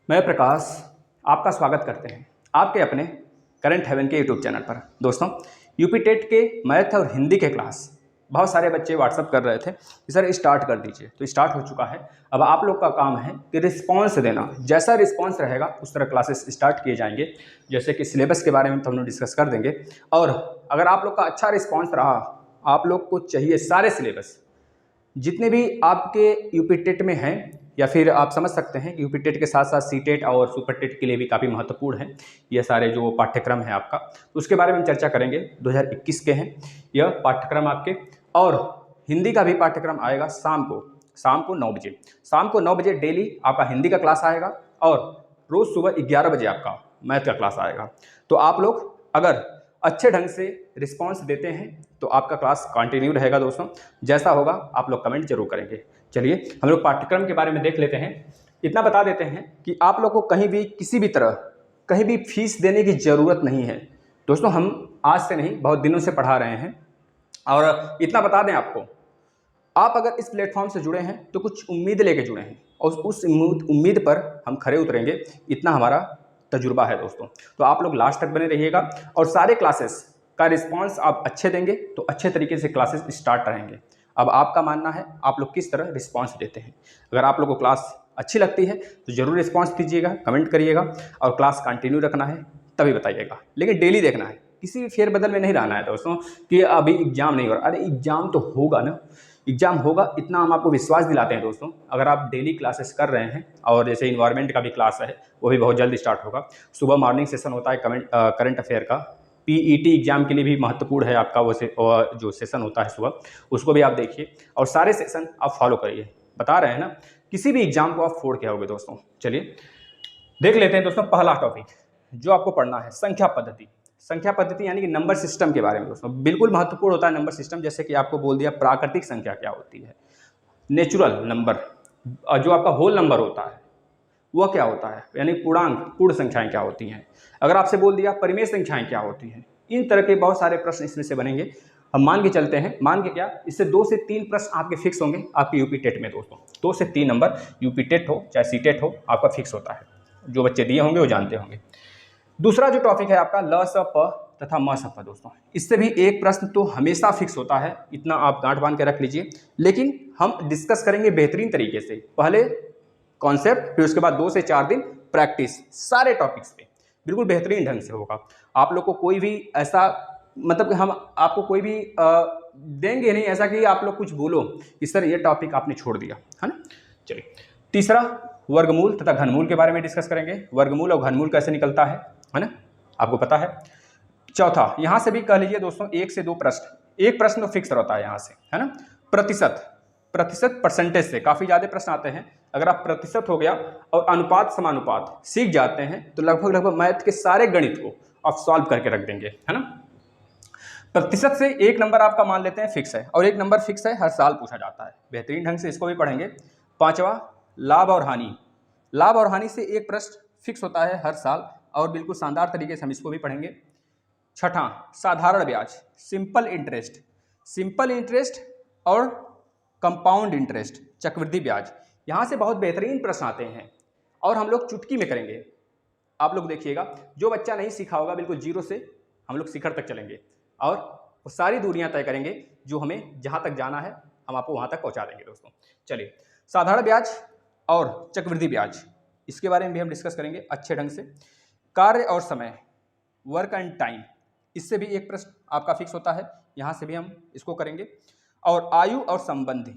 मैं प्रकाश आपका स्वागत करते हैं आपके अपने करंट हेवन के यूट्यूब चैनल पर। दोस्तों, यूपी टेट के मैथ और हिंदी के क्लास बहुत सारे बच्चे व्हाट्सअप कर रहे थे कि सर स्टार्ट कर दीजिए, तो स्टार्ट हो चुका है। अब आप लोग का काम है कि रिस्पांस देना, जैसा रिस्पांस रहेगा उस तरह क्लासेस स्टार्ट किए जाएंगे। जैसे कि सिलेबस के बारे में तो हम लोग डिस्कस कर देंगे, और अगर आप लोग का अच्छा रिस्पॉन्स रहा, आप लोग को चाहिए सारे सिलेबस जितने भी आपके यूपी टेट में हैं, या फिर आप समझ सकते हैं कि यूपी टेट के साथ साथ सी टेट और सुपर टेट के लिए भी काफ़ी महत्वपूर्ण है ये सारे जो पाठ्यक्रम है आपका, तो उसके बारे में हम चर्चा करेंगे। 2021 के हैं यह पाठ्यक्रम आपके, और हिंदी का भी पाठ्यक्रम आएगा शाम को 9 बजे। शाम को 9 बजे डेली आपका हिंदी का क्लास आएगा, और रोज़ सुबह 11 बजे आपका मैथ का क्लास आएगा। तो आप लोग अगर अच्छे ढंग से रिस्पांस देते हैं तो आपका क्लास कंटिन्यू रहेगा। दोस्तों, जैसा होगा आप लोग कमेंट जरूर करेंगे। चलिए हम लोग पाठ्यक्रम के बारे में देख लेते हैं। इतना बता देते हैं कि आप लोग को कहीं भी किसी भी तरह कहीं भी फीस देने की ज़रूरत नहीं है। दोस्तों, हम आज से नहीं बहुत दिनों से पढ़ा रहे हैं, और इतना बता दें आपको, आप अगर इस प्लेटफॉर्म से जुड़े हैं तो कुछ उम्मीद लेके जुड़े हैं, और उस उम्मीद पर हम खरे उतरेंगे, इतना हमारा तजुर्बा है। दोस्तों, तो आप लोग लास्ट तक बने रहिएगा, और सारे क्लासेस का रिस्पांस आप अच्छे देंगे तो अच्छे तरीके से क्लासेस स्टार्ट रहेंगे। अब आपका मानना है आप लोग किस तरह रिस्पांस देते हैं। अगर आप लोग को क्लास अच्छी लगती है तो ज़रूर रिस्पांस दीजिएगा, कमेंट करिएगा, और क्लास कंटिन्यू रखना है तभी बताइएगा, लेकिन डेली देखना है। किसी भी फेरबदल में नहीं रहना है दोस्तों कि अभी एग्जाम नहीं हो रहा। अरे एग्जाम तो होगा ना, एग्जाम होगा, इतना हम आपको विश्वास दिलाते हैं। दोस्तों, अगर आप डेली क्लासेस कर रहे हैं, और जैसे इन्वायरमेंट का भी क्लास है वो भी बहुत जल्द स्टार्ट होगा। सुबह मॉर्निंग सेशन होता है करंट अफेयर का, पीईटी एग्जाम के लिए भी महत्वपूर्ण है आपका वो जो सेशन होता है सुबह, उसको भी आप देखिए, और सारे सेशन आप फॉलो करिए। बता रहे हैं ना, किसी भी एग्जाम को आप फोड़ के आओगे। दोस्तों, चलिए देख लेते हैं। दोस्तों, पहला टॉपिक जो आपको पढ़ना है, संख्या पद्धति। संख्या पद्धति यानी कि नंबर सिस्टम के बारे में। दोस्तों, बिल्कुल महत्वपूर्ण होता है नंबर सिस्टम। जैसे कि आपको बोल दिया प्राकृतिक संख्या क्या होती है, नेचुरल नंबर, जो आपका होल नंबर होता है वह क्या होता है, यानी पूर्णांक पूर्ण संख्याएं क्या होती हैं। अगर आपसे बोल दिया परिमेय संख्याएं क्या होती हैं, इन तरह के बहुत सारे प्रश्न इसमें से बनेंगे। हम मान के चलते हैं, मान के क्या, इससे 2 से 3 प्रश्न आपके फिक्स होंगे आपके यूपी टेट में। दोस्तों, 2 से 3 नंबर यूपी टेट हो चाहे सी टेट हो, आपका फिक्स होता है। जो बच्चे दिए होंगे वो जानते होंगे। दूसरा जो टॉपिक है आपका ल स प तथा म स प। दोस्तों, इससे भी एक प्रश्न तो हमेशा फिक्स होता है, इतना आप गांठ बांध के रख लीजिए। लेकिन हम डिस्कस करेंगे बेहतरीन तरीके से, पहले कॉन्सेप्ट, फिर उसके बाद 2 से 4 दिन प्रैक्टिस, सारे टॉपिक्स पे बिल्कुल बेहतरीन ढंग से होगा। आप लोग को कोई भी ऐसा, मतलब कि हम आपको कोई भी देंगे नहीं ऐसा कि आप लोग कुछ बोलो कि सर ये टॉपिक आपने छोड़ दिया, है ना। चलिए, तीसरा वर्गमूल तथा घनमूल के बारे में डिस्कस करेंगे। वर्गमूल और घनमूल कैसे निकलता है ना, आपको पता है। चौथा, यहां से भी कह लीजिए दोस्तों 1 से 2 प्रश्न, एक प्रश्न तो फिक्स रहता है यहां से, है ना। प्रतिशत, परसेंटेज से काफी ज्यादा प्रश्न आते हैं। अगर आप प्रतिशत हो गया और अनुपात समानुपात सीख जाते हैं तो लगभग मैथ के सारे गणित को आप सॉल्व करके रख देंगे, है ना। प्रतिशत से 1 नंबर आपका मान लेते हैं फिक्स है, और 1 नंबर फिक्स है, हर साल पूछा जाता है, बेहतरीन ढंग से इसको भी पढ़ेंगे। पांचवा, लाभ और हानि। लाभ और हानि से एक प्रश्न फिक्स होता है हर साल, और बिल्कुल शानदार तरीके से हम इसको भी पढ़ेंगे। छठा, साधारण ब्याज, सिंपल इंटरेस्ट, सिंपल इंटरेस्ट और कंपाउंड इंटरेस्ट, चक्रवृद्धि ब्याज। यहां से बहुत बेहतरीन प्रश्न आते हैं, और हम लोग चुटकी में करेंगे। आप लोग देखिएगा, जो बच्चा नहीं सीखा होगा, बिल्कुल जीरो से हम लोग शिखर तक चलेंगे, और वो सारी दूरियां तय करेंगे जो हमें जहां तक जाना है हम आपको वहां तक पहुंचा देंगे। दोस्तों, चलिए, साधारण ब्याज और चक्रवृद्धि ब्याज, इसके बारे में भी हम डिस्कस करेंगे अच्छे ढंग से। कार्य और समय, वर्क एंड टाइम, इससे भी एक प्रश्न आपका फिक्स होता है, यहां से भी हम इसको करेंगे। और आयु और संबंधी,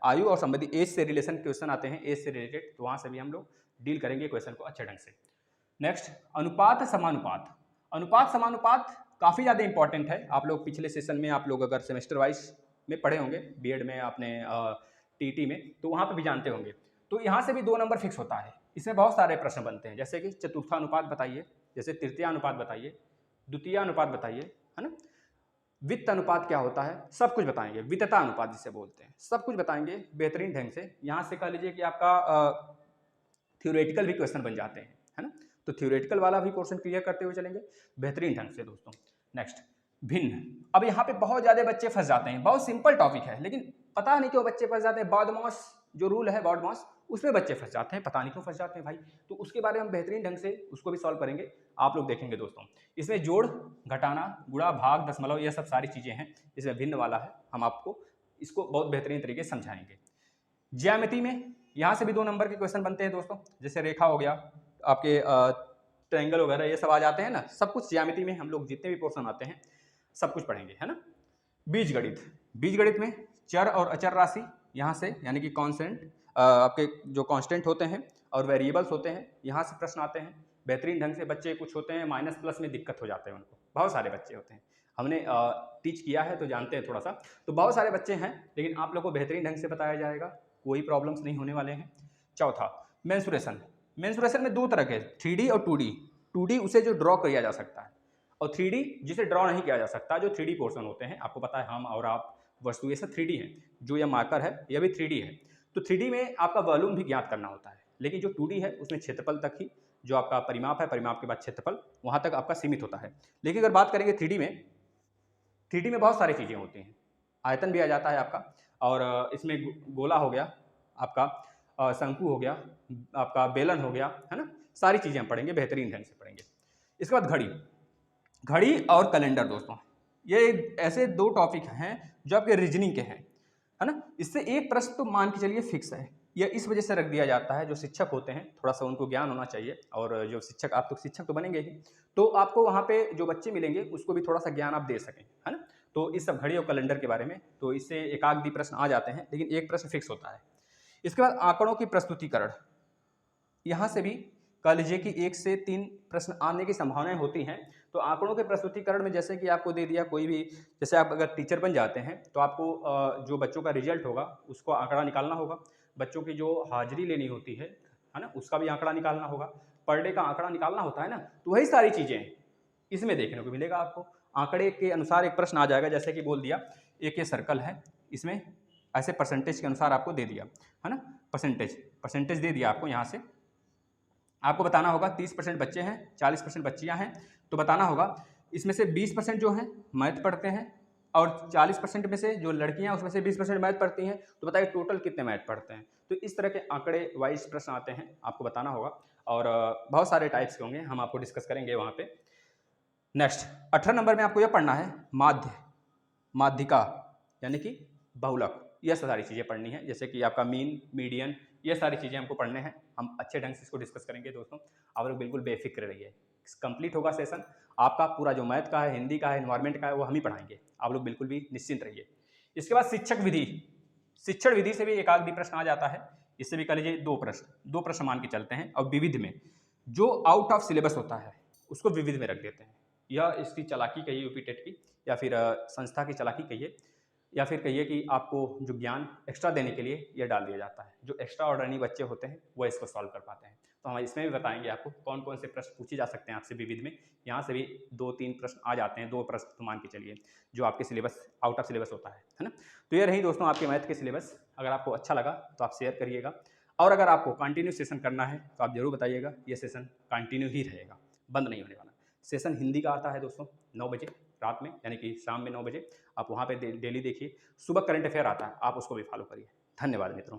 आयु और संबंधी, एज से रिलेशन क्वेश्चन आते हैं, एज से रिलेटेड, तो वहां से भी हम लोग डील करेंगे क्वेश्चन को अच्छे ढंग से। नेक्स्ट, अनुपात समानुपात। अनुपात समानुपात काफी ज्यादा इंपॉर्टेंट है। आप लोग पिछले सेशन में, आप लोग अगर सेमेस्टर वाइज में पढ़े होंगे, बीएड में आपने टीटी में, तो वहां पे भी जानते होंगे। तो यहाँ से भी 2 नंबर फिक्स होता है। इसमें बहुत सारे प्रश्न बनते हैं, जैसे कि चतुर्थानुपात बताइए, जैसे तृतीय अनुपात बताइए, द्वितीय अनुपात बताइए, है ना। वित्त अनुपात क्या होता है, सब कुछ बताएंगे। वित्तता अनुपात जिसे बोलते हैं, सब कुछ बताएंगे बेहतरीन ढंग से। यहाँ से कह लीजिए कि आपका थ्योरेटिकल भी क्वेश्चन बन जाते हैं, है ना। तो थ्योरेटिकल वाला भी क्वेश्चन क्लियर करते हुए चलेंगे बेहतरीन ढंग से। दोस्तों, नेक्स्ट, भिन्न। अब यहाँ पे बहुत ज़्यादा बच्चे फंस जाते हैं, बहुत सिंपल टॉपिक है लेकिन पता नहीं क्यों बच्चे फंस जाते हैं। बॉडमास जो रूल है बॉडमास, उसमें बच्चे फंस जाते हैं, पता नहीं क्यों फंस जाते हैं भाई। तो उसके बारे में हम बेहतरीन ढंग से उसको भी सॉल्व करेंगे, आप लोग देखेंगे दोस्तों। इसमें जोड़, घटाना, गुणा, भाग, दशमलव, ये सब सारी चीज़ें हैं। इसमें भिन्न वाला है, हम आपको इसको बहुत बेहतरीन तरीके से समझाएंगे। ज्यामिति में यहाँ से भी 2 नंबर के क्वेश्चन बनते हैं दोस्तों, जैसे रेखा हो गया, आपके ट्रायंगल वगैरह ये सब आ जाते हैं ना, सब कुछ ज्यामिति में हम लोग जितने भी पोर्शन आते हैं सब कुछ पढ़ेंगे, है ना। बीजगणित, बीजगणित में चर और अचर राशि यहाँ से, यानी कि कॉन्स्टेंट, आपके जो कांस्टेंट होते हैं और वेरिएबल्स होते हैं, यहाँ से प्रश्न आते हैं बेहतरीन ढंग से। बच्चे कुछ होते हैं माइनस प्लस में दिक्कत हो जाते हैं उनको, बहुत सारे बच्चे होते हैं, हमने टीच किया है तो जानते हैं थोड़ा सा। तो बहुत सारे बच्चे हैं लेकिन आप लोग को बेहतरीन ढंग से बताया जाएगा, कोई प्रॉब्लम्स नहीं होने वाले हैं। चौथा, मेंसुरेशन। मेंसुरेशन में 2 तरह के, 3D और 2D। 2D उसे जो ड्रॉ किया जा सकता है, और 3D जिसे ड्रॉ नहीं किया जा सकता, जो 3D पोर्शन होते हैं। आपको पता है हम और आप, वस्तु, ये सब 3D है। जो यह मार्कर है यह भी 3D है। तो 3D में आपका वॉल्यूम भी ज्ञात करना होता है, लेकिन जो 2D है उसमें क्षेत्रफल तक ही, जो आपका परिमाप है, परिमाप के बाद क्षेत्रफल, वहाँ तक आपका सीमित होता है। लेकिन अगर बात करेंगे 3D में बहुत सारी चीज़ें होती हैं। आयतन भी आ जाता है आपका, और इसमें गोला हो गया आपका, शंकु हो गया आपका, बेलन हो गया, है ना। सारी चीज़ें हम पढ़ेंगे, बेहतरीन ढंग से पढ़ेंगे। इसके बाद घड़ी, घड़ी और कैलेंडर दोस्तों, ये ऐसे 2 टॉपिक हैं जो आपके रीजनिंग के हैं, है ना। इससे एक प्रश्न तो मान के चलिए फिक्स है। यह इस वजह से रख दिया जाता है, जो शिक्षक होते हैं थोड़ा सा उनको ज्ञान होना चाहिए, और जो शिक्षक, आप तो शिक्षक तो बनेंगे ही, तो आपको वहाँ पे जो बच्चे मिलेंगे उसको भी थोड़ा सा ज्ञान आप दे सकें, है ना। तो इस सब घड़ी और कैलेंडर के बारे में तो इससे एकाध भी प्रश्न आ जाते हैं, लेकिन एक प्रश्न फिक्स होता है। इसके बाद आंकड़ों की प्रस्तुतिकरण, यहाँ से भी कह लीजिए कि 1 से 3 प्रश्न आने की संभावनाएं होती हैं। तो आंकड़ों के प्रस्तुतिकरण में जैसे कि आपको दे दिया कोई भी, जैसे आप अगर टीचर बन जाते हैं तो आपको जो बच्चों का रिजल्ट होगा उसको आंकड़ा निकालना होगा, बच्चों की जो हाजिरी लेनी होती है ना, उसका भी आंकड़ा निकालना होगा, पर डे का आंकड़ा निकालना होता है ना। तो वही सारी चीज़ें इसमें देखने को मिलेगा आपको। आंकड़े के अनुसार एक प्रश्न आ जाएगा, जैसे कि बोल दिया एक ये सर्कल है, इसमें ऐसे परसेंटेज के अनुसार आपको दे दिया, है ना। परसेंटेज दे दिया आपको, यहाँ से आपको बताना होगा 30% बच्चे हैं, 40% बच्चियां हैं, तो बताना होगा इसमें से 20% जो हैं मैथ पढ़ते हैं, और 40% में से जो लड़कियां उसमें से 20% मैथ पढ़ती हैं, तो बताइए टोटल कितने मैथ पढ़ते हैं। तो इस तरह के आंकड़े वाइज प्रश्न आते हैं, आपको बताना होगा, और बहुत सारे टाइप्स के होंगे, हम आपको डिस्कस करेंगे वहाँ पे। नेक्स्ट 18 नंबर में आपको यह पढ़ना है माध्य, माध्यिका, यानी कि बहुलक, यह सारी चीज़ें पढ़नी है, जैसे कि आपका मीन, मीडियन, ये सारी चीज़ें हमको पढ़ने हैं। हम अच्छे ढंग से इसको डिस्कस करेंगे दोस्तों, आप लोग बिल्कुल बेफिक्र रहिए। कंप्लीट होगा सेशन आपका, पूरा जो मैथ का है, हिंदी का है, एनवायरमेंट का है, वो हम ही पढ़ाएंगे, आप लोग बिल्कुल भी निश्चिंत रहिए। इसके बाद शिक्षक विधि, शिक्षण विधि से भी एक आध भी प्रश्न आ जाता है, इससे भी कह लीजिए 2 प्रश्न मान के चलते हैं। और विविध में जो आउट ऑफ सिलेबस होता है उसको विविध में रख देते हैं। यह इसकी चालाकी कहिए यूपी टेट की, या फिर संस्था की चालाकी कहिए, या फिर कहिए कि आपको जो ज्ञान एक्स्ट्रा देने के लिए यह डाल दिया जाता है। जो एक्स्ट्रा ऑर्डिनरी बच्चे होते हैं वो इसको सॉल्व कर पाते हैं। तो हम इसमें भी बताएंगे आपको कौन कौन से प्रश्न पूछे जा सकते हैं आपसे विविध में। यहाँ से भी 2-3 प्रश्न आ जाते हैं, 2 प्रश्न तो मान के चलिए जो आपके सिलेबस, आउट ऑफ सिलेबस होता है ना। तो ये रही दोस्तों आपके मैथ के सिलेबस। अगर आपको अच्छा लगा तो आप शेयर करिएगा, और अगर आपको कंटिन्यू सेशन करना है तो आप जरूर बताइएगा। ये सेशन कंटिन्यू ही रहेगा, बंद नहीं होने वाला। सेशन हिंदी का आता है दोस्तों 9 बजे रात में, यानी कि शाम में 9 बजे। आप वहाँ पे डेली देखिए। सुबह करंट अफेयर आता है, आप उसको भी फॉलो करिए। धन्यवाद मित्रों।